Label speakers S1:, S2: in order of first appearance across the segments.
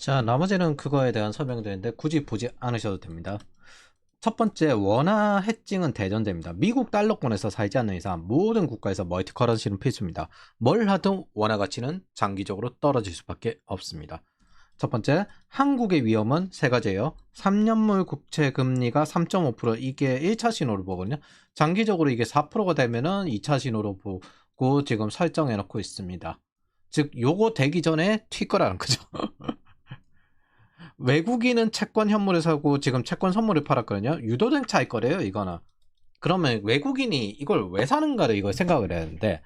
S1: 자, 나머지는 그거에 대한 설명드리는데 굳이 보지 않으셔도 됩니다. 첫 번째, 원화 해칭은 대전제입니다. 미국 달러권에서 살지 않는 이상 모든 국가에서 멀티커런시는 필수입니다. 뭘 하든 원화 가치는 장기적으로 떨어질 수밖에 없습니다. 첫 번째, 한국의 위험은 세 가지예요. 3년물 국채 금리가 3.5%, 이게 1차 신호를 보거든요. 장기적으로 이게 4%가 되면은 2차 신호로 보고 지금 설정해 놓고 있습니다. 즉 요거 되기 전에 튈 거라는 거죠. 외국인은 채권 현물을 사고 지금 채권 선물을 팔았거든요. 유도된 차일 거래요, 이거는. 그러면 외국인이 이걸 왜 사는가를 이걸 생각을 해야 하는데,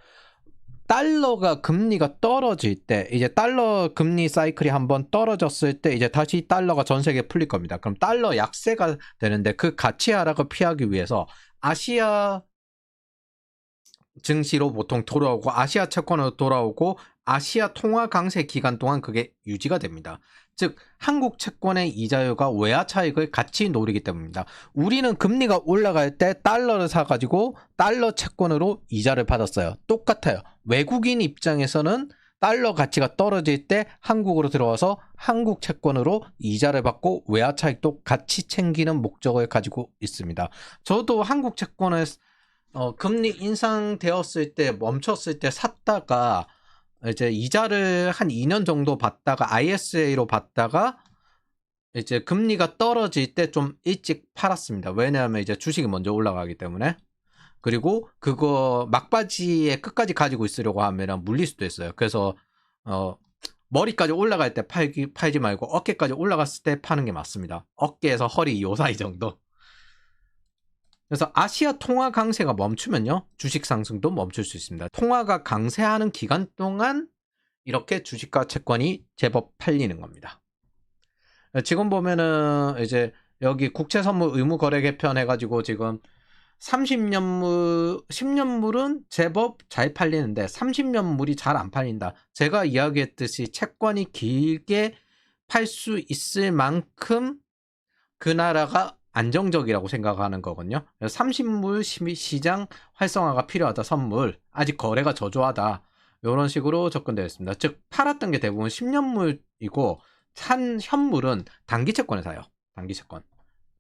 S1: 달러가 금리가 떨어질 때, 이제 달러 금리 사이클이 한번 떨어졌을 때 이제 다시 달러가 전 세계에 풀릴 겁니다. 그럼 달러 약세가 되는데 그 가치 하락을 피하기 위해서 아시아 증시로 보통 돌아오고 아시아 채권으로 돌아오고 아시아 통화 강세 기간 동안 그게 유지가 됩니다. 즉 한국 채권의 이자율과 외화 차익을 같이 노리기 때문입니다. 우리는 금리가 올라갈 때 달러를 사가지고 달러 채권으로 이자를 받았어요. 똑같아요. 외국인 입장에서는 달러 가치가 떨어질 때 한국으로 들어와서 한국 채권으로 이자를 받고 외화 차익도 같이 챙기는 목적을 가지고 있습니다. 저도 한국 채권을 금리 인상되었을 때 멈췄을 때 샀다가 이제 이자를 한 2년 정도 받다가 ISA로 받다가 이제 금리가 떨어질 때 좀 일찍 팔았습니다. 왜냐하면 이제 주식이 먼저 올라가기 때문에. 그리고 그거 막바지에 끝까지 가지고 있으려고 하면 물릴 수도 있어요. 그래서 머리까지 올라갈 때 팔지 말고 어깨까지 올라갔을 때 파는 게 맞습니다. 어깨에서 허리 요 사이 정도. 그래서 아시아 통화 강세가 멈추면요, 주식 상승도 멈출 수 있습니다. 통화가 강세하는 기간 동안 이렇게 주식과 채권이 제법 팔리는 겁니다. 지금 보면은 이제 여기 국채 선물 의무 거래 개편 해가지고 지금 30년물, 10년물은 제법 잘 팔리는데 30년물이 잘 안 팔린다. 제가 이야기했듯이 채권이 길게 팔 수 있을 만큼 그 나라가 안정적이라고 생각하는 거거든요. 30물 시장 활성화가 필요하다. 선물 아직 거래가 저조하다. 이런 식으로 접근되어 있습니다. 즉 팔았던 게 대부분 10년물이고 산 현물은 단기 채권에 사요. 단기 채권.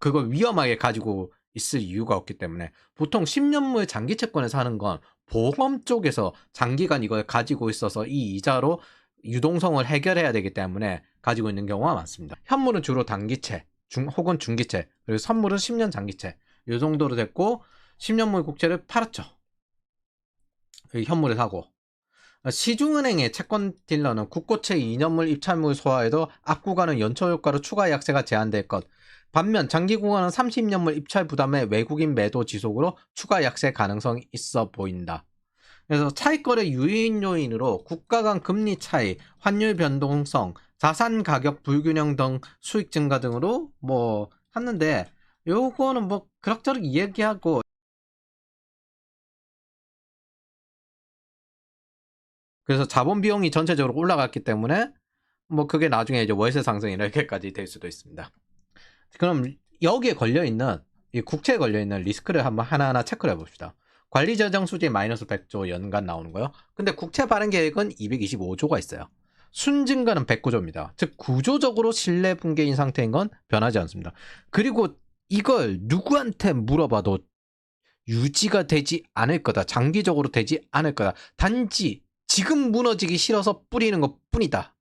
S1: 그걸 위험하게 가지고 있을 이유가 없기 때문에 보통 10년물 장기 채권에 사는 건 보험 쪽에서 장기간 이걸 가지고 있어서 이 이자로 유동성을 해결해야 되기 때문에 가지고 있는 경우가 많습니다. 현물은 주로 단기채 혹은 중기채, 그리고 선물은 10년 장기채, 이 정도로 됐고 10년물 국채를 팔았죠. 현물을 사고. 시중은행의 채권 딜러는 국고채 2년물 입찰물 소화에도 악구간은 연초 효과로 추가 약세가 제한될 것. 반면 장기 구간은 30년물 입찰 부담에 외국인 매도 지속으로 추가 약세 가능성이 있어 보인다. 그래서 차익거래 유인 요인으로 국가 간 금리 차이, 환율 변동성, 자산 가격 불균형 등 수익 증가 등으로 뭐 했는데, 요거는 뭐 그럭저럭 이야기하고, 그래서 자본 비용이 전체적으로 올라갔기 때문에 뭐 그게 나중에 이제 월세 상승 이렇게까지 될 수도 있습니다. 그럼 여기에 걸려 있는, 이 국채에 걸려 있는 리스크를 한번 하나하나 체크를 해봅시다. 관리 재정 수지 마이너스 100조 연간 나오는 거요. 근데 국채 발행 계획은 225조가 있어요. 순증가는 109조입니다. 즉 구조적으로 신뢰 붕괴인 상태인 건 변하지 않습니다. 그리고 이걸 누구한테 물어봐도 유지가 되지 않을 거다. 장기적으로 되지 않을 거다. 단지 지금 무너지기 싫어서 뿌리는 것 뿐이다.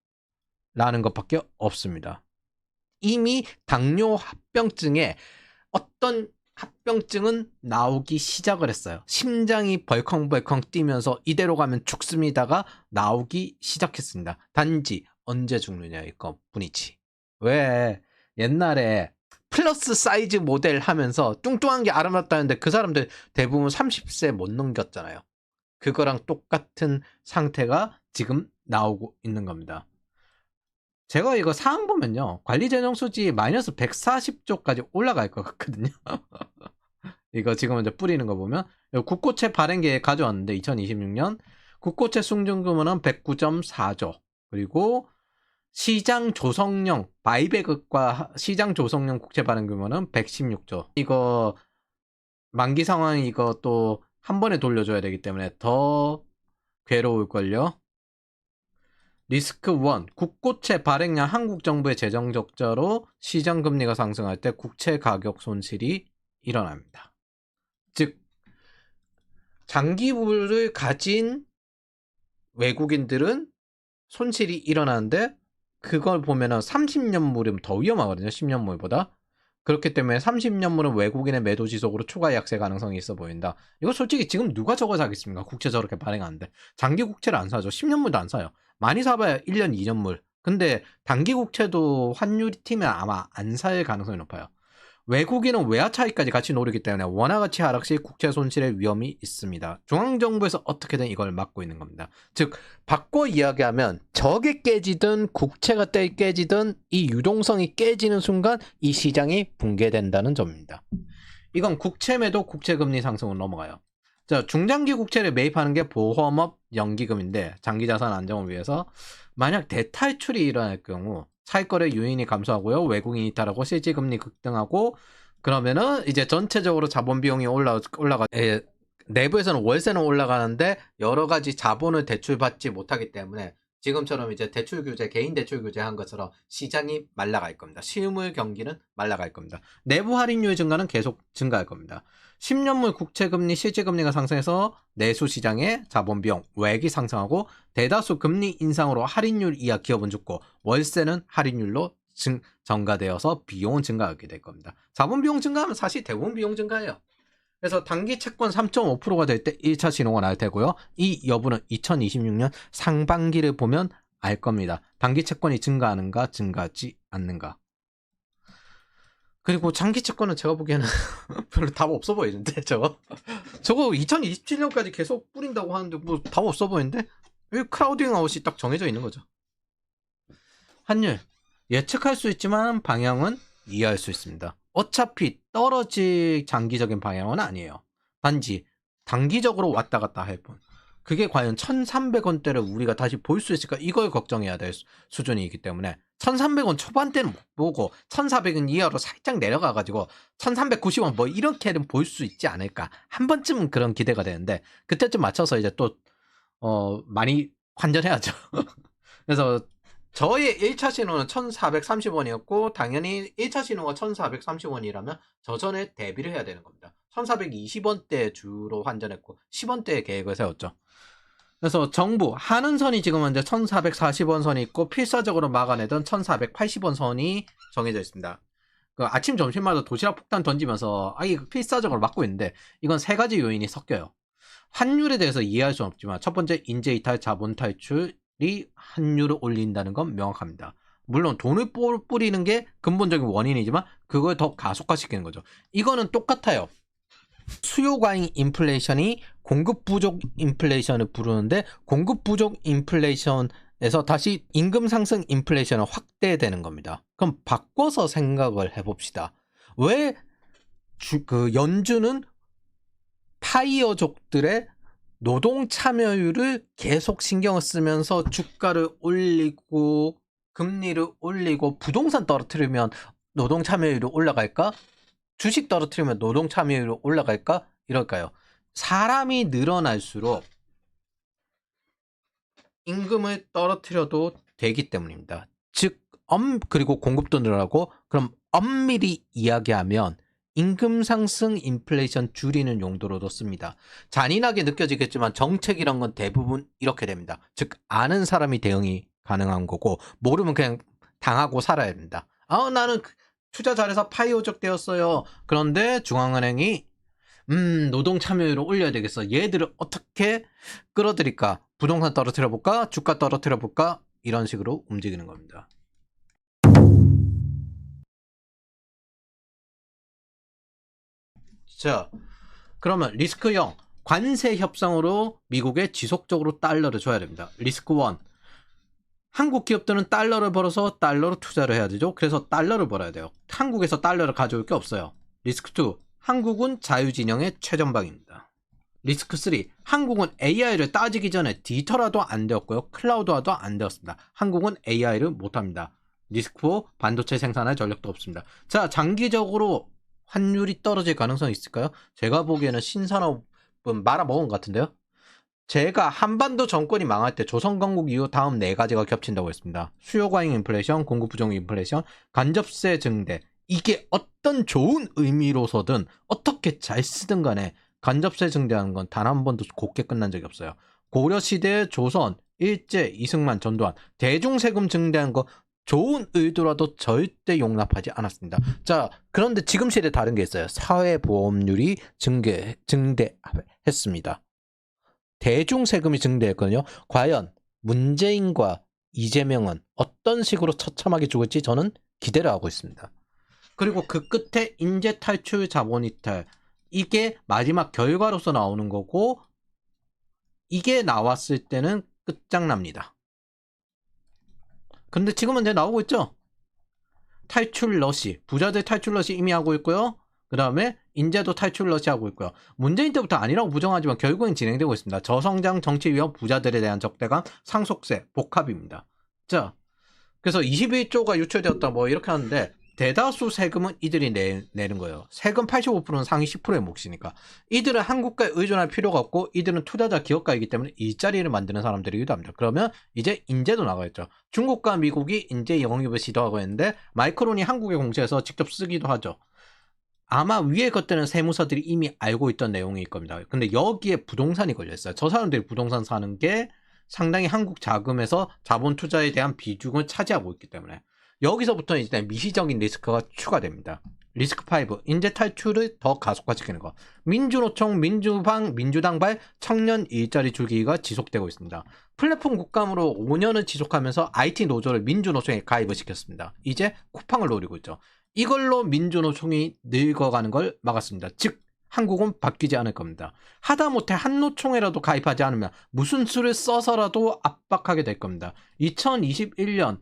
S1: 라는 것밖에 없습니다. 이미 당뇨 합병증에 어떤 합병증은 나오기 시작을 했어요. 심장이 벌컹벌컹 뛰면서 이대로 가면 죽습니다가 나오기 시작했습니다. 단지 언제 죽느냐일 것 뿐이지. 왜 옛날에 플러스 사이즈 모델 하면서 뚱뚱한 게 아름답다는데 그 사람들 대부분 30세 못 넘겼잖아요. 그거랑 똑같은 상태가 지금 나오고 있는 겁니다. 제가 이거 사항 보면요, 관리재정수지 마이너스 140조까지 올라갈 것 같거든요. 이거 지금 이제 뿌리는 거 보면 국고채 발행 계획 가져왔는데 2026년 국고채 순증금은 109.4조, 그리고 시장 조성용 바이백과 시장 조성용 국채 발행 규모는 116조. 이거 만기 상황 이거 또 한 번에 돌려줘야 되기 때문에 더 괴로울걸요. 리스크 1. 국고채 발행량 한국 정부의 재정 적자로 시장 금리가 상승할 때 국채 가격 손실이 일어납니다. 즉 장기부를 가진 외국인들은 손실이 일어나는데 그걸 보면은 30년물이면 더 위험하거든요. 10년물보다. 그렇기 때문에 30년물은 외국인의 매도 지속으로 추가 약세 가능성이 있어 보인다. 이거 솔직히 지금 누가 저거 사겠습니까? 국채 저렇게 발행하는데. 장기 국채를 안 사죠. 10년물도 안 사요. 많이 사봐야 1년, 2년물. 근데 단기 국채도 환율이 튀면 아마 안 살 가능성이 높아요. 외국인은 외화 차익까지 같이 노리기 때문에 원화 가치 하락 시 국채 손실의 위험이 있습니다. 중앙정부에서 어떻게든 이걸 막고 있는 겁니다. 즉 바꿔 이야기하면 저게 깨지든 국채가 깨지든 이 유동성이 깨지는 순간 이 시장이 붕괴된다는 점입니다. 이건 국채매도 국채금리 상승으로 넘어가요. 자, 중장기 국채를 매입하는 게 보험업 연기금인데 장기자산 안정을 위해서 만약 대탈출이 일어날 경우 차익거래 유인이 감소하고요. 외국인이 이탈하고 실질금리 급등하고 그러면은 이제 전체적으로 자본 비용이 올라가 내부에서는 월세는 올라가는데 여러 가지 자본을 대출받지 못하기 때문에 지금처럼 이제 대출 규제, 개인 대출 규제한 것처럼 시장이 말라갈 겁니다. 실물 경기는 말라갈 겁니다. 내부 할인율 증가는 계속 증가할 겁니다. 10년물 국채금리, 실질금리가 상승해서 내수 시장의 자본비용, 외액이 상승하고 대다수 금리 인상으로 할인율 이하 기업은 죽고 월세는 할인율로 증가되어서 비용은 증가하게 될 겁니다. 자본비용 증가하면 사실 대부분 비용 증가해요. 그래서 단기 채권 3.5%가 될 때 1차 신호가 날 테고요. 이 여부는 2026년 상반기를 보면 알 겁니다. 단기 채권이 증가하는가 증가하지 않는가. 그리고 장기 채권은 제가 보기에는 별로 답 없어 보이는데 저거 2027년까지 계속 뿌린다고 하는데 뭐 답 없어 보이는데 왜 크라우딩 아웃이 딱 정해져 있는 거죠. 환율 예측할 수 있지만 방향은 이해할 수 있습니다. 어차피 떨어질 장기적인 방향은 아니에요. 단지 단기적으로 왔다 갔다 할 뿐. 그게 과연 1300원대를 우리가 다시 볼 수 있을까 이걸 걱정해야 될 수준이기 때문에 1300원 초반대는 못 보고 1400원 이하로 살짝 내려가가지고 1390원 뭐 이렇게는 볼 수 있지 않을까 한 번쯤은 그런 기대가 되는데 그때쯤 맞춰서 이제 또 많이 환전해야죠. 그래서 저의 1차 신호는 1430원이었고 당연히 1차 신호가 1430원이라면 저 전에 대비를 해야 되는 겁니다. 1420원대 주로 환전했고 10원대에 계획을 세웠죠. 그래서 정부 하는선이 지금 현재 1440원 선이 있고 필사적으로 막아내던 1480원 선이 정해져 있습니다. 그 아침 점심마다 도시락 폭탄 던지면서 이거 필사적으로 막고 있는데 이건 세 가지 요인이 섞여요. 환율에 대해서 이해할 수는 없지만 첫 번째 인재 이탈 자본 탈출이 환율을 올린다는 건 명확합니다. 물론 돈을 뿌리는 게 근본적인 원인이지만 그걸 더 가속화시키는 거죠. 이거는 똑같아요. 수요 과잉 인플레이션이 공급 부족 인플레이션을 부르는데 공급 부족 인플레이션에서 다시 임금 상승 인플레이션은 확대되는 겁니다. 그럼 바꿔서 생각을 해봅시다. 왜 그 연준은 파이어족들의 노동 참여율을 계속 신경을 쓰면서 주가를 올리고 금리를 올리고 부동산 떨어뜨리면 노동 참여율이 올라갈까? 주식 떨어뜨리면 노동 참여율이 올라갈까? 이럴까요? 사람이 늘어날수록 임금을 떨어뜨려도 되기 때문입니다. 즉, 그리고 공급도 늘어나고 그럼 엄밀히 이야기하면 임금 상승 인플레이션 줄이는 용도로도 씁니다. 잔인하게 느껴지겠지만 정책이란 건 대부분 이렇게 됩니다. 즉 아는 사람이 대응이 가능한 거고 모르면 그냥 당하고 살아야 됩니다. 나는 투자 잘해서 파이오적 되었어요. 그런데 중앙은행이 노동 참여율을 올려야 되겠어. 얘들을 어떻게 끌어들일까? 부동산 떨어뜨려 볼까? 주가 떨어뜨려 볼까? 이런 식으로 움직이는 겁니다. 자, 그러면 리스크 0 관세 협상으로 미국에 지속적으로 달러를 줘야 됩니다. 리스크 1 한국 기업들은 달러를 벌어서 달러로 투자를 해야 되죠. 그래서 달러를 벌어야 돼요. 한국에서 달러를 가져올 게 없어요. 리스크 2 한국은 자유진영의 최전방입니다. 리스크 3 한국은 AI를 따지기 전에 디지털화도 안 되었고요. 클라우드화도 안 되었습니다. 한국은 AI를 못합니다. 리스크 4 반도체 생산할 전력도 없습니다. 자, 장기적으로 환율이 떨어질 가능성이 있을까요? 제가 보기에는 신산업은 말아먹은 것 같은데요. 제가 한반도 정권이 망할 때 조선건국 이후 다음 네 가지가 겹친다고 했습니다. 수요 과잉 인플레이션, 공급 부정 인플레이션, 간접세 증대. 이게 어떤 좋은 의미로서든 어떻게 잘 쓰든 간에 간접세 증대하는 건 단 한 번도 곱게 끝난 적이 없어요. 고려시대의 조선, 일제, 이승만, 전두환, 대중세금 증대한 거 좋은 의도라도 절대 용납하지 않았습니다. 자, 그런데 지금 시대에 다른 게 있어요. 사회보험률이 증대했습니다. 대중세금이 증대했거든요. 과연 문재인과 이재명은 어떤 식으로 처참하게 죽을지 저는 기대를 하고 있습니다. 그리고 그 끝에 인재 탈출, 자본 이탈. 이게 마지막 결과로서 나오는 거고, 이게 나왔을 때는 끝장납니다. 근데 지금은 이제 나오고 있죠. 탈출 러시, 부자들 탈출 러시 이미 하고 있고요. 그 다음에 인재도 탈출 러시 하고 있고요. 문재인 때부터 아니라고 부정하지만 결국엔 진행되고 있습니다. 저성장 정치 위험, 부자들에 대한 적대감, 상속세, 복합입니다. 자, 그래서 21조가 유출되었다 뭐 이렇게 하는데 대다수 세금은 이들이 내는 거예요. 세금 85%는 상위 10%의 몫이니까. 이들은 한국가에 의존할 필요가 없고 이들은 투자자 기업가이기 때문에 일자리를 만드는 사람들이기도 합니다. 그러면 이제 인재도 나가겠죠. 중국과 미국이 인재 영입을 시도하고 있는데 마이크론이 한국에 공시해서 직접 쓰기도 하죠. 아마 위에 것들은 세무서들이 이미 알고 있던 내용일 겁니다. 근데 여기에 부동산이 걸려있어요. 저 사람들이 부동산 사는 게 상당히 한국 자금에서 자본 투자에 대한 비중을 차지하고 있기 때문에 여기서부터 이제 미시적인 리스크가 추가됩니다. 리스크 5, 인재 탈출을 더 가속화시키는 거. 민주노총, 민주당발 청년 일자리 줄기가 지속되고 있습니다. 플랫폼 국감으로 5년을 지속하면서 IT 노조를 민주노총에 가입을 시켰습니다. 이제 쿠팡을 노리고 있죠. 이걸로 민주노총이 늙어가는 걸 막았습니다. 즉 한국은 바뀌지 않을 겁니다. 하다못해 한노총에라도 가입하지 않으면 무슨 수를 써서라도 압박하게 될 겁니다. 2021년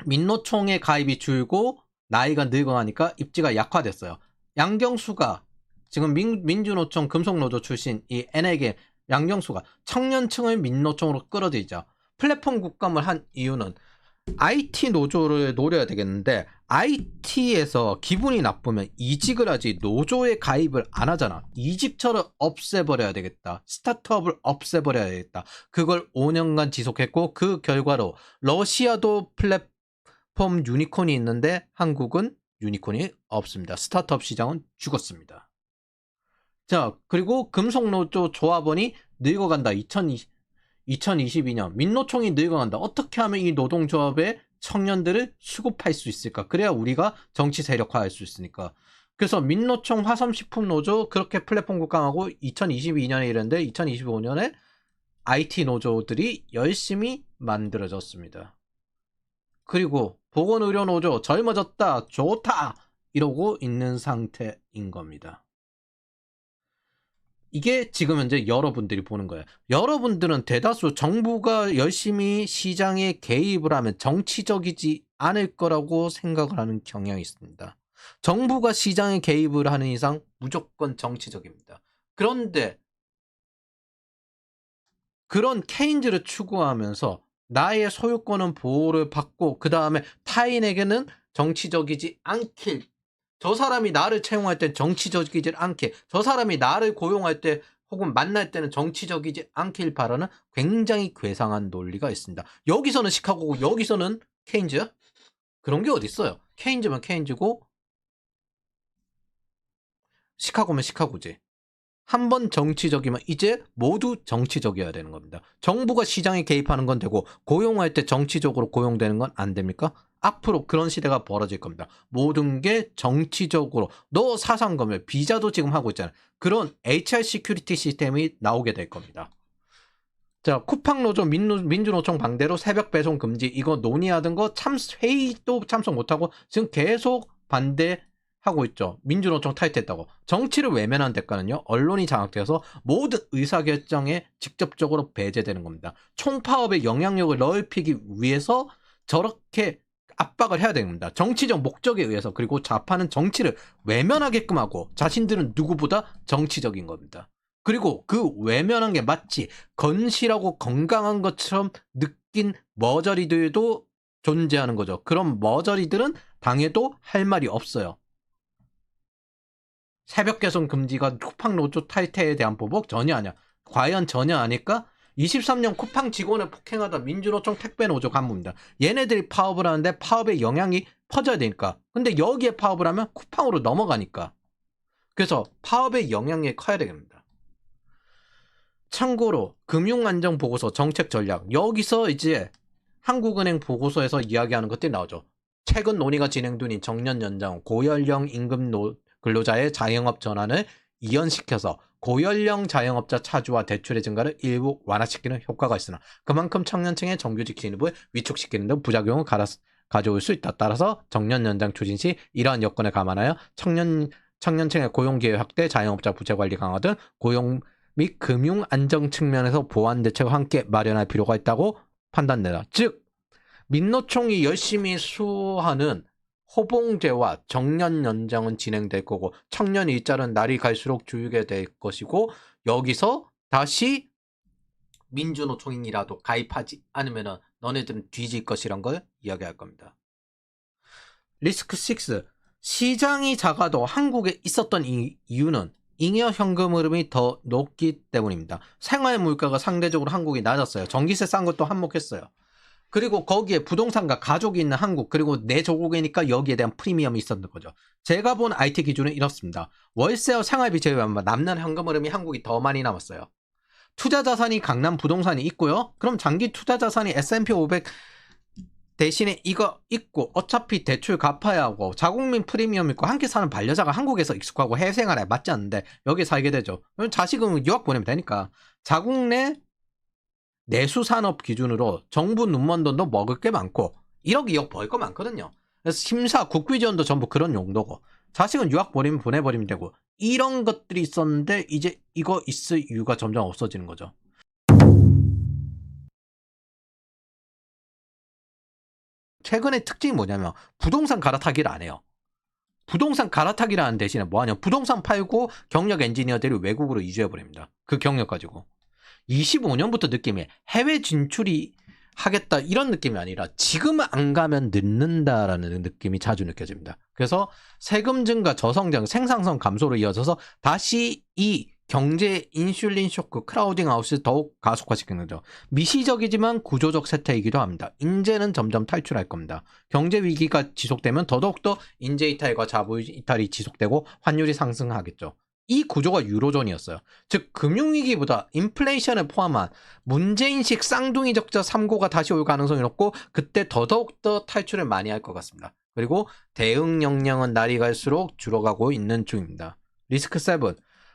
S1: 민노총에 가입이 줄고 나이가 늙어가니까 입지가 약화됐어요. 양경수가 지금 민주노총 금속노조 출신 이 N에게 양경수가 청년층을 민노총으로 끌어들이자 플랫폼 국감을 한 이유는 IT 노조를 노려야 되겠는데 IT에서 기분이 나쁘면 이직을 하지 노조에 가입을 안 하잖아. 이직처를 없애버려야 되겠다. 스타트업을 없애버려야 되겠다. 그걸 5년간 지속했고 그 결과로 러시아도 플랫폼 유니콘이 있는데 한국은 유니콘이 없습니다. 스타트업 시장은 죽었습니다. 자, 그리고 금속노조 조합원이 늙어간다. 2022년 민노총이 늙어간다. 어떻게 하면 이 노동조합의 청년들을 수급할 수 있을까? 그래야 우리가 정치 세력화할 수 있으니까. 그래서 민노총 화성식품노조 그렇게 플랫폼 국감하고 2022년에 이랬는데 2025년에 IT 노조들이 열심히 만들어졌습니다. 그리고 보건의료노조 젊어졌다 좋다 이러고 있는 상태인 겁니다. 이게 지금 현재 여러분들이 보는 거예요. 여러분들은 대다수 정부가 열심히 시장에 개입을 하면 정치적이지 않을 거라고 생각을 하는 경향이 있습니다. 정부가 시장에 개입을 하는 이상 무조건 정치적입니다. 그런데 그런 케인즈를 추구하면서 나의 소유권은 보호를 받고 그 다음에 타인에게는 정치적이지 않길, 저 사람이 나를 채용할 때 정치적이지 않게, 저 사람이 나를 고용할 때 혹은 만날 때는 정치적이지 않길 바라는 굉장히 괴상한 논리가 있습니다. 여기서는 시카고고 여기서는 케인즈? 그런 게 어디 있어요? 케인즈면 케인즈고 시카고면 시카고지. 한번 정치적이면 이제 모두 정치적이어야 되는 겁니다. 정부가 시장에 개입하는 건 되고 고용할 때 정치적으로 고용되는 건 안 됩니까? 앞으로 그런 시대가 벌어질 겁니다. 모든 게 정치적으로 너 사상검열 비자도 지금 하고 있잖아요. 그런 HR 시큐리티 시스템이 나오게 될 겁니다. 자, 쿠팡 노조 민주노총 방대로 새벽 배송 금지 이거 논의하던 거 회의도 참석 못하고 지금 계속 반대하고 있죠. 민주노총 탈퇴했다고. 정치를 외면한 대가는요. 언론이 장악되어서 모든 의사결정에 직접적으로 배제되는 겁니다. 총파업의 영향력을 넓히기 위해서 저렇게 압박을 해야 됩니다. 정치적 목적에 의해서. 그리고 좌파는 정치를 외면하게끔 하고 자신들은 누구보다 정치적인 겁니다. 그리고 그 외면한 게 마치 건실하고 건강한 것처럼 느낀 머저리들도 존재하는 거죠. 그럼 머저리들은 당해도 할 말이 없어요. 새벽 개송 금지가 쿠팡 노조 탈퇴에 대한 보복 전혀 아니야. 과연 전혀 아닐까? 23년 쿠팡 직원을 폭행하다 민주노총 택배노조 간부입니다. 얘네들이 파업을 하는데 파업의 영향이 퍼져야 되니까. 근데 여기에 파업을 하면 쿠팡으로 넘어가니까. 그래서 파업의 영향이 커야 되겠습니다. 참고로 금융안정보고서 정책 전략, 여기서 이제 한국은행 보고서에서 이야기하는 것들이 나오죠. 최근 논의가 진행중인 정년 연장, 고연령 임금 근로자의 자영업 전환을 이연시켜서 고연령 자영업자 차주와 대출의 증가를 일부 완화시키는 효과가 있으나 그만큼 청년층의 정규직 진입을 위축시키는 등 부작용을 가져올 수 있다. 따라서 정년 연장 추진 시 이러한 여건을 감안하여 청년층의 고용기회 확대, 자영업자 부채 관리 강화 등 고용 및 금융 안정 측면에서 보완 대책을 함께 마련할 필요가 있다고 판단된다. 즉 민노총이 열심히 수호하는 호봉제와 정년 연장은 진행될 거고 청년 일자리는 날이 갈수록 줄게 될 것이고 여기서 다시 민주노총이라도 가입하지 않으면 너네들은 뒤질 것이란 걸 이야기할 겁니다. 리스크 6. 시장이 작아도 한국에 있었던 이유는 잉여 현금 흐름이 더 높기 때문입니다. 생활 물가가 상대적으로 한국이 낮았어요. 전기세 싼 것도 한몫했어요. 그리고 거기에 부동산과 가족이 있는 한국, 그리고 내 조국이니까 여기에 대한 프리미엄이 있었던 거죠. 제가 본 IT 기준은 이렇습니다. 월세와 생활비 제외하면 남는 현금 흐름이 한국이 더 많이 남았어요. 투자 자산이 강남 부동산이 있고요. 그럼 장기 투자 자산이 S&P 500 대신에 이거 있고 어차피 대출 갚아야 하고 자국민 프리미엄 있고 함께 사는 반려자가 한국에서 익숙하고 해외 생활에 맞지 않는데 여기 살게 되죠. 그럼 자식은 유학 보내면 되니까 자국 내 내수산업 기준으로 정부 눈먼 돈도 먹을 게 많고 1억 2억 벌 거 많거든요. 그래서 심사 국비 지원도 전부 그런 용도고 자식은 유학 보내버리면 되고 이런 것들이 있었는데 이제 이거 있을 이유가 점점 없어지는 거죠. 최근의 특징이 뭐냐면 부동산 갈아타기를 안 해요. 부동산 갈아타기를 하는 대신에 뭐하냐, 부동산 팔고 경력 엔지니어들이 외국으로 이주해버립니다. 그 경력 가지고 25년부터 느낌이 해외 진출이 하겠다 이런 느낌이 아니라 지금 안 가면 늦는다라는 느낌이 자주 느껴집니다. 그래서 세금 증가, 저성장, 생산성 감소로 이어져서 다시 이 경제 인슐린 쇼크, 크라우딩 아웃을 더욱 가속화시키는 거죠. 미시적이지만 구조적 세태이기도 합니다. 인재는 점점 탈출할 겁니다. 경제 위기가 지속되면 더더욱더 인재 이탈과 자본 이탈이 지속되고 환율이 상승하겠죠. 이 구조가 유로존이었어요. 즉 금융위기보다 인플레이션을 포함한 문제인식 쌍둥이 적자 3고가 다시 올 가능성이 높고 그때 더더욱더 탈출을 많이 할 것 같습니다. 그리고 대응 역량은 날이 갈수록 줄어가고 있는 중입니다. 리스크 7.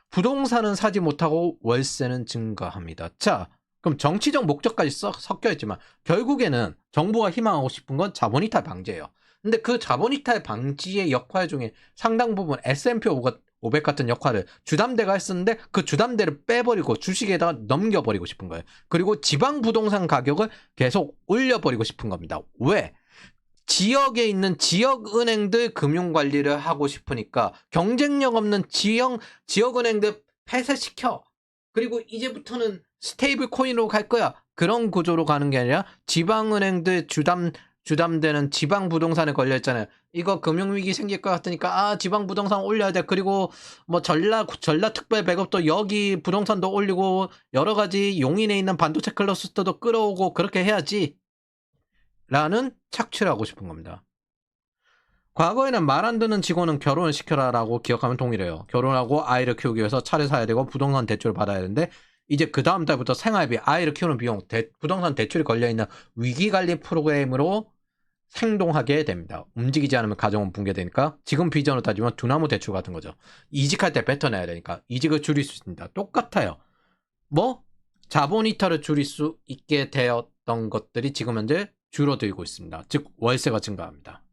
S1: 부동산은 사지 못하고 월세는 증가합니다. 자, 그럼 정치적 목적까지 섞여있지만 결국에는 정부가 희망하고 싶은 건 자본이탈 방지예요. 근데 그 자본이탈 방지의 역할 중에 상당 부분 S&P 500 같은 역할을 주담대가 했었는데 그 주담대를 빼버리고 주식에다가 넘겨버리고 싶은 거예요. 그리고 지방 부동산 가격을 계속 올려버리고 싶은 겁니다. 왜? 지역에 있는 지역은행들 금융관리를 하고 싶으니까 경쟁력 없는 지역은행들 폐쇄시켜. 그리고 이제부터는 스테이블 코인으로 갈 거야. 그런 구조로 가는 게 아니라 지방은행들 주담대는 지방 부동산에 걸려있잖아요. 이거 금융위기 생길 것 같으니까 지방 부동산 올려야 돼. 그리고 뭐 전라 특별 배급도 여기 부동산도 올리고 여러 가지 용인에 있는 반도체 클러스터도 끌어오고 그렇게 해야지 라는 착취를 하고 싶은 겁니다. 과거에는 말 안 듣는 직원은 결혼을 시켜라 라고 기억하면 동일해요. 결혼하고 아이를 키우기 위해서 차를 사야 되고 부동산 대출을 받아야 되는데 이제 그 다음 달부터 생활비, 아이를 키우는 비용, 부동산 대출이 걸려있는 위기관리 프로그램으로 행동하게 됩니다. 움직이지 않으면 가정은 붕괴되니까 지금 비전으로 따지면 두나무 대출 같은 거죠. 이직할 때 뱉어내야 되니까 이직을 줄일 수 있습니다. 똑같아요. 뭐 자본 이탈을 줄일 수 있게 되었던 것들이 지금 현재 줄어들고 있습니다. 즉 월세가 증가합니다.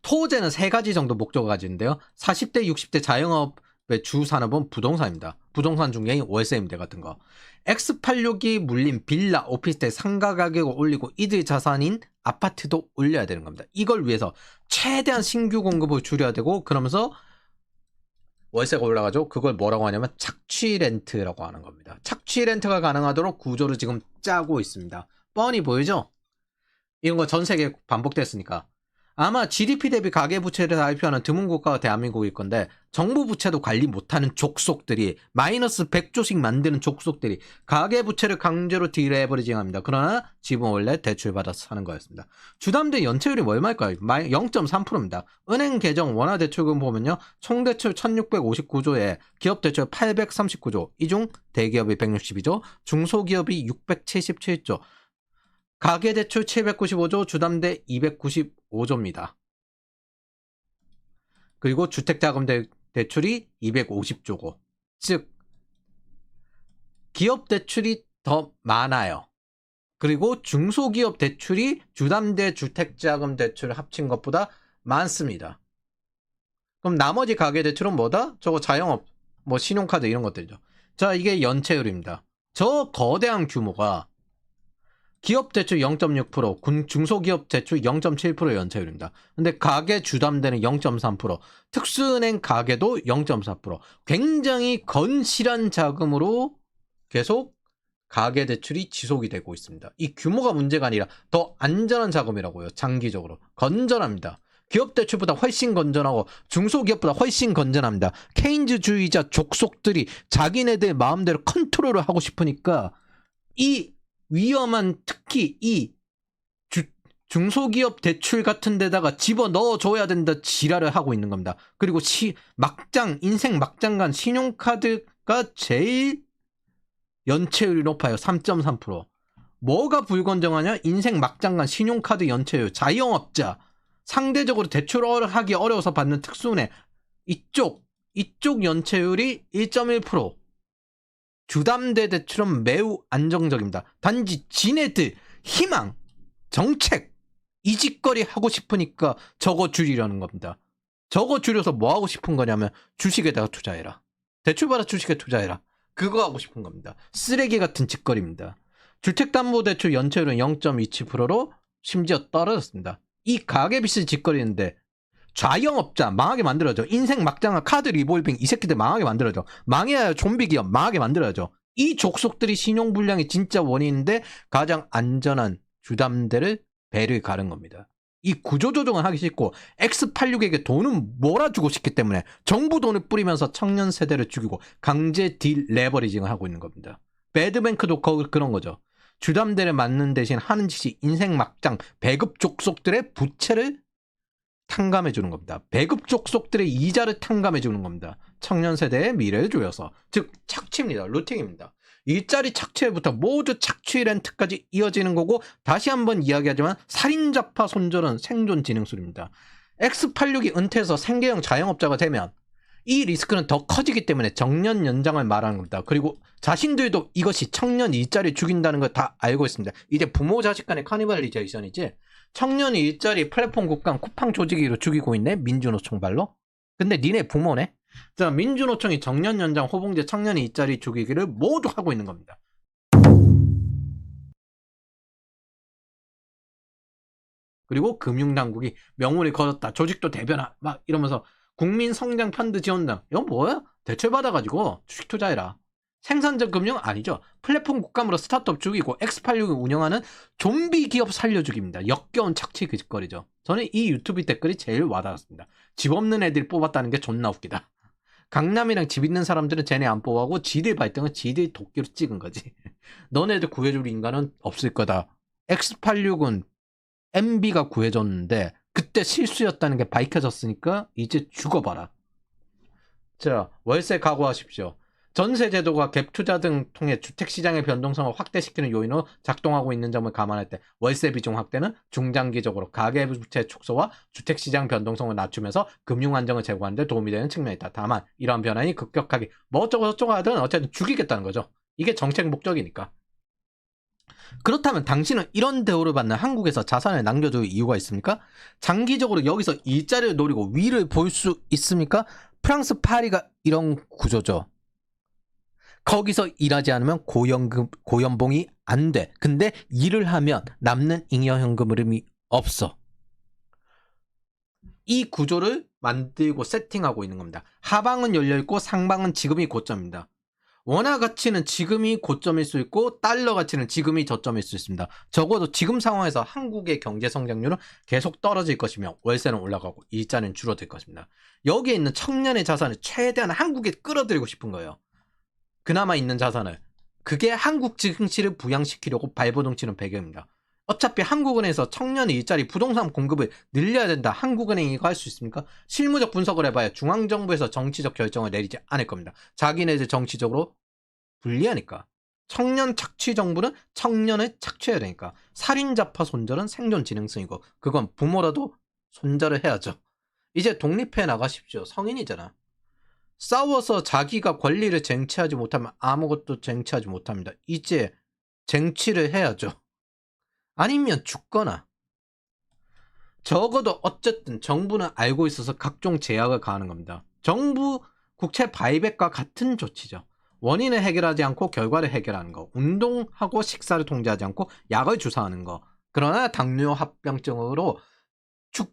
S1: 토호제는 3가지 정도 목적을 가지는데요. 40대 60대 자영업의 주 산업은 부동산입니다. 부동산 중개인 월세임대 같은 거. X86이 물린 빌라, 오피스텔 상가 가격을 올리고 이들 자산인 아파트도 올려야 되는 겁니다. 이걸 위해서 최대한 신규 공급을 줄여야 되고 그러면서 월세가 올라가죠. 그걸 뭐라고 하냐면 착취 렌트라고 하는 겁니다. 착취 렌트가 가능하도록 구조를 지금 짜고 있습니다. 뻔히 보이죠? 이런 거 전 세계에 반복됐으니까. 아마 GDP 대비 가계부채를 발표하는 드문 국가가 대한민국일 건데 정부 부채도 관리 못하는 족속들이 마이너스 100조씩 만드는 족속들이 가계부채를 강제로 딜레버리징합니다. 그러나 집은 원래 대출받아서 사는 거였습니다. 주담대 연체율이 얼마일까요? 0.3%입니다. 은행 계정 원화대출금 보면요. 총대출 1659조에 기업대출 839조, 이 중 대기업이 162조, 중소기업이 677조, 가계대출 795조, 주담대 295조입니다. 그리고 주택자금 대출이 250조고, 즉 기업 대출이 더 많아요. 그리고 중소기업 대출이 주담대 주택자금 대출 합친 것보다 많습니다. 그럼 나머지 가계대출은 뭐다? 저거 자영업, 뭐 신용카드 이런 것들이죠. 자, 이게 연체율입니다. 저 거대한 규모가 기업 대출 0.6%, 중소기업 대출 0.7% 연체율입니다. 근데 가계 주담대는 0.3%, 특수은행 가계도 0.4%. 굉장히 건실한 자금으로 계속 가계 대출이 지속이 되고 있습니다. 이 규모가 문제가 아니라 더 안전한 자금이라고요. 장기적으로. 건전합니다. 기업 대출보다 훨씬 건전하고 중소기업보다 훨씬 건전합니다. 케인즈주의자 족속들이 자기네들 마음대로 컨트롤을 하고 싶으니까 이 위험한, 특히 이 중소기업 대출 같은 데다가 집어넣어줘야 된다 지랄을 하고 있는 겁니다. 그리고 인생 막장간 신용카드가 제일 연체율이 높아요. 3.3%. 뭐가 불건전하냐? 인생 막장간 신용카드 연체율, 자영업자, 상대적으로 대출을 하기 어려워서 받는 특수은행, 이쪽 연체율이 1.1%. 주담대 대출은 매우 안정적입니다. 단지 지네들 희망, 정책, 이직거리 하고 싶으니까 저거 줄이려는 겁니다. 저거 줄여서 뭐 하고 싶은 거냐면 주식에다가 투자해라. 대출받아 주식에 투자해라. 그거 하고 싶은 겁니다. 쓰레기 같은 짓거리입니다. 주택담보대출 연체율은 0.27%로 심지어 떨어졌습니다. 이 가계비스 짓거리인데 자영업자 망하게 만들어줘. 인생 막장한 카드 리볼빙 이 새끼들 망하게 만들어줘. 망해야 좀비 기업 망하게 만들어줘. 이 족속들이 신용불량이 진짜 원인인데 가장 안전한 주담대를 배를 가른 겁니다. 이 구조조정을 하기 싫고 X86에게 돈은 몰아주고 싶기 때문에 정부 돈을 뿌리면서 청년 세대를 죽이고 강제 딜레버리징을 하고 있는 겁니다. 배드뱅크도 그런 거죠. 주담대를 맞는 대신 하는 짓이 인생 막장 배급 족속들의 부채를 탕감해 주는 겁니다. 배급 족속들의 이자를 탕감해 주는 겁니다. 청년 세대의 미래를 조여서. 즉 착취입니다. 루팅입니다. 일자리 착취부터 모두 착취 렌트까지 이어지는 거고, 다시 한번 이야기하지만 살인자파 손절은 생존 진행술입니다. X86이 은퇴해서 생계형 자영업자가 되면 이 리스크는 더 커지기 때문에 정년 연장을 말하는 겁니다. 그리고 자신들도 이것이 청년 일자리 죽인다는 걸 다 알고 있습니다. 이제 부모 자식 간의 카니발리제이션이지, 청년 일자리 플랫폼 국간 쿠팡 조직으로 죽이고 있네. 민주노총 발로. 근데 니네 부모네. 자, 민주노총이 정년 연장 호봉제 청년 일자리 죽이기를 모두 하고 있는 겁니다. 그리고 금융당국이 명운을 걸었다. 조직도 대변하. 막 이러면서 국민성장펀드 지원당. 이건 뭐야? 대출 받아가지고 주식 투자해라. 생산적 금융 아니죠. 플랫폼 국감으로 스타트업 죽이고 X86을 운영하는 좀비 기업 살려주기입니다. 역겨운 착취 그 짓거리죠. 저는 이 유튜브 댓글이 제일 와닿았습니다. 집 없는 애들 뽑았다는 게 존나 웃기다. 강남이랑 집 있는 사람들은 쟤네 안 뽑아고 지들 발등은 지들 도끼로 찍은 거지. 너네들 구해줄 인간은 없을 거다. X86은 MB가 구해줬는데 그때 실수였다는 게 밝혀졌으니까 이제 죽어봐라. 자, 월세 각오하십시오. 전세 제도가 갭 투자 등 통해 주택 시장의 변동성을 확대시키는 요인으로 작동하고 있는 점을 감안할 때 월세 비중 확대는 중장기적으로 가계부채 축소와 주택 시장 변동성을 낮추면서 금융 안정을 제고하는 데 도움이 되는 측면이 있다. 다만 이러한 변화는 급격하게 뭐 어쩌고 저쩌고 하든 어쨌든 죽이겠다는 거죠. 이게 정책 목적이니까. 그렇다면 당신은 이런 대우를 받는 한국에서 자산을 남겨둘 이유가 있습니까? 장기적으로 여기서 일자리를 노리고 위를 볼 수 있습니까? 프랑스 파리가 이런 구조죠. 거기서 일하지 않으면 고연봉이 안 돼. 근데 일을 하면 남는 잉여현금 흐름이 없어. 이 구조를 만들고 세팅하고 있는 겁니다. 하방은 열려있고 상방은 지금이 고점입니다. 원화 가치는 지금이 고점일 수 있고 달러 가치는 지금이 저점일 수 있습니다. 적어도 지금 상황에서 한국의 경제 성장률은 계속 떨어질 것이며 월세는 올라가고 일자리는 줄어들 것입니다. 여기에 있는 청년의 자산을 최대한 한국에 끌어들이고 싶은 거예요. 그나마 있는 자산을. 그게 한국 증시를 부양시키려고 발버둥 치는 배경입니다. 어차피 한국은행에서 청년의 일자리 부동산 공급을 늘려야 된다. 한국은행이 이거 할 수 있습니까? 실무적 분석을 해봐야 중앙정부에서 정치적 결정을 내리지 않을 겁니다. 자기네들 정치적으로 불리하니까. 청년 착취 정부는 청년을 착취해야 되니까. 살인자파 손절은 생존 지능성이고 그건 부모라도 손절을 해야죠. 이제 독립해 나가십시오. 성인이잖아. 싸워서 자기가 권리를 쟁취하지 못하면 아무것도 쟁취하지 못합니다. 이제 쟁취를 해야죠. 아니면 죽거나. 적어도 어쨌든 정부는 알고 있어서 각종 제약을 가하는 겁니다. 정부 국채 바이백과 같은 조치죠. 원인을 해결하지 않고 결과를 해결하는 거. 운동하고 식사를 통제하지 않고 약을 주사하는 거. 그러나 당뇨 합병증으로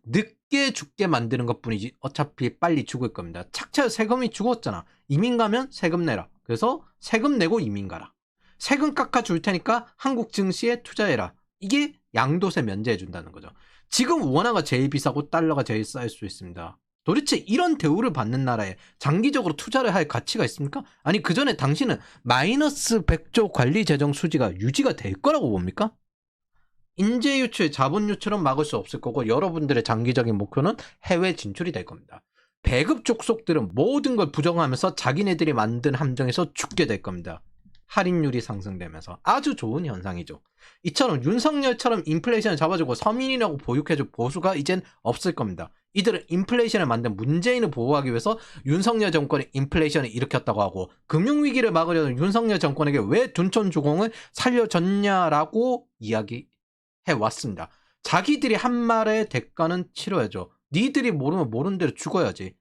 S1: 늦게 죽게 만드는 것뿐이지 어차피 빨리 죽을 겁니다. 착취 세금이 죽었잖아. 이민 가면 세금 내라. 그래서 세금 내고 이민 가라. 세금 깎아 줄 테니까 한국 증시에 투자해라. 이게 양도세 면제해 준다는 거죠. 지금 원화가 제일 비싸고 달러가 제일 쌀 수 있습니다. 도대체 이런 대우를 받는 나라에 장기적으로 투자를 할 가치가 있습니까? 아니 그 전에 당신은 마이너스 100조 관리 재정 수지가 유지가 될 거라고 봅니까? 인재 유출, 자본 유출은 막을 수 없을 거고 여러분들의 장기적인 목표는 해외 진출이 될 겁니다. 배급 족속들은 모든 걸 부정하면서 자기네들이 만든 함정에서 죽게 될 겁니다. 할인율이 상승되면서 아주 좋은 현상이죠. 이처럼 윤석열처럼 인플레이션을 잡아주고 서민이라고 보육해줄 보수가 이젠 없을 겁니다. 이들은 인플레이션을 만든 문재인을 보호하기 위해서 윤석열 정권이 인플레이션을 일으켰다고 하고 금융위기를 막으려는 윤석열 정권에게 왜 둔촌주공을 살려줬냐라고 이야기해왔습니다. 자기들이 한 말의 대가는 치러야죠. 니들이 모르면 모르는 대로 죽어야지.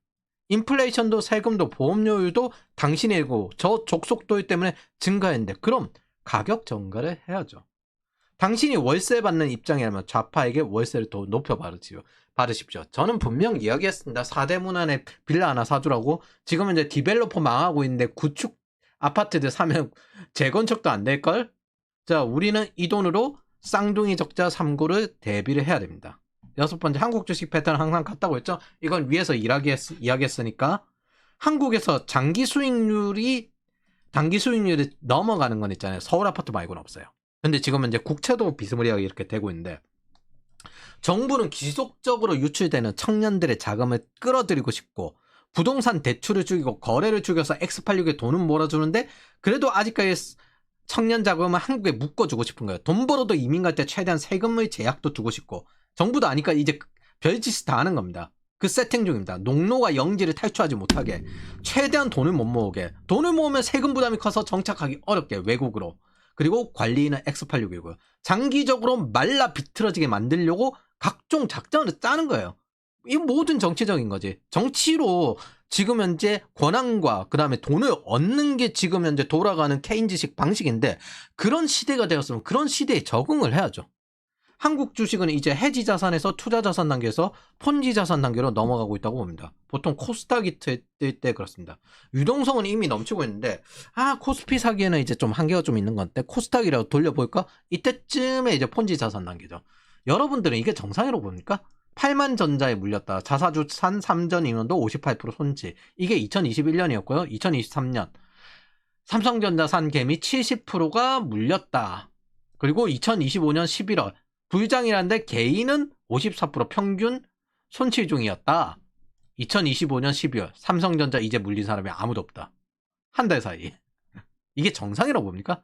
S1: 인플레이션도 세금도 보험료율도 당신의 일고 저 족속도일 때문에 증가했는데 그럼 가격 전가를 해야죠. 당신이 월세 받는 입장이라면 좌파에게 월세를 더 높여 받으십시오. 저는 분명 이야기했습니다. 4대문 안에 빌라 하나 사주라고. 지금은 이제 디벨로퍼 망하고 있는데 구축 아파트들 사면 재건축도 안 될걸? 자, 우리는 이 돈으로 쌍둥이 적자 3구를 대비를 해야 됩니다. 6번째, 한국 주식 패턴은 항상 같다고 했죠. 이건 위에서 이야기했으니까 한국에서 단기 수익률이 넘어가는 건 있잖아요. 서울 아파트 말고는 없어요. 근데 지금은 이제 국채도 비스무리하게 이렇게 되고 있는데 정부는 지속적으로 유출되는 청년들의 자금을 끌어들이고 싶고 부동산 대출을 죽이고 거래를 죽여서 X86에 돈은 몰아주는데 그래도 아직까지 청년 자금은 한국에 묶어주고 싶은 거예요. 돈 벌어도 이민 갈 때 최대한 세금의 제약도 두고 싶고 정부도 아니까 이제 별짓을 다 하는 겁니다. 그 세팅 중입니다. 농로가 영지를 탈출하지 못하게 최대한 돈을 못 모으게. 돈을 모으면 세금 부담이 커서 정착하기 어렵게 외국으로. 그리고 관리인은 X86이고요. 장기적으로 말라 비틀어지게 만들려고 각종 작전을 짜는 거예요. 이 모든 정치적인 거지. 정치로 지금 현재 권한과 그 다음에 돈을 얻는 게 지금 현재 돌아가는 케인즈식 방식인데 그런 시대가 되었으면 그런 시대에 적응을 해야죠. 한국 주식은 이제 해지 자산에서 투자 자산 단계에서 폰지 자산 단계로 넘어가고 있다고 봅니다. 보통 코스닥이 뜰 때 그렇습니다. 유동성은 이미 넘치고 있는데 코스피 사기에는 이제 좀 한계가 좀 있는 건데 코스닥이라도 돌려볼까? 이때쯤에 이제 폰지 자산 단계죠. 여러분들은 이게 정상이라고 봅니까? 8만 전자에 물렸다. 자사주 산 3전 인원도 58% 손실. 이게 2021년이었고요. 2023년 삼성전자 산 개미 70%가 물렸다. 그리고 2025년 11월 불장이라는데 개인은 54% 평균 손실 중이었다. 2025년 12월 삼성전자 이제 물린 사람이 아무도 없다. 한 달 사이. 이게 정상이라고 봅니까?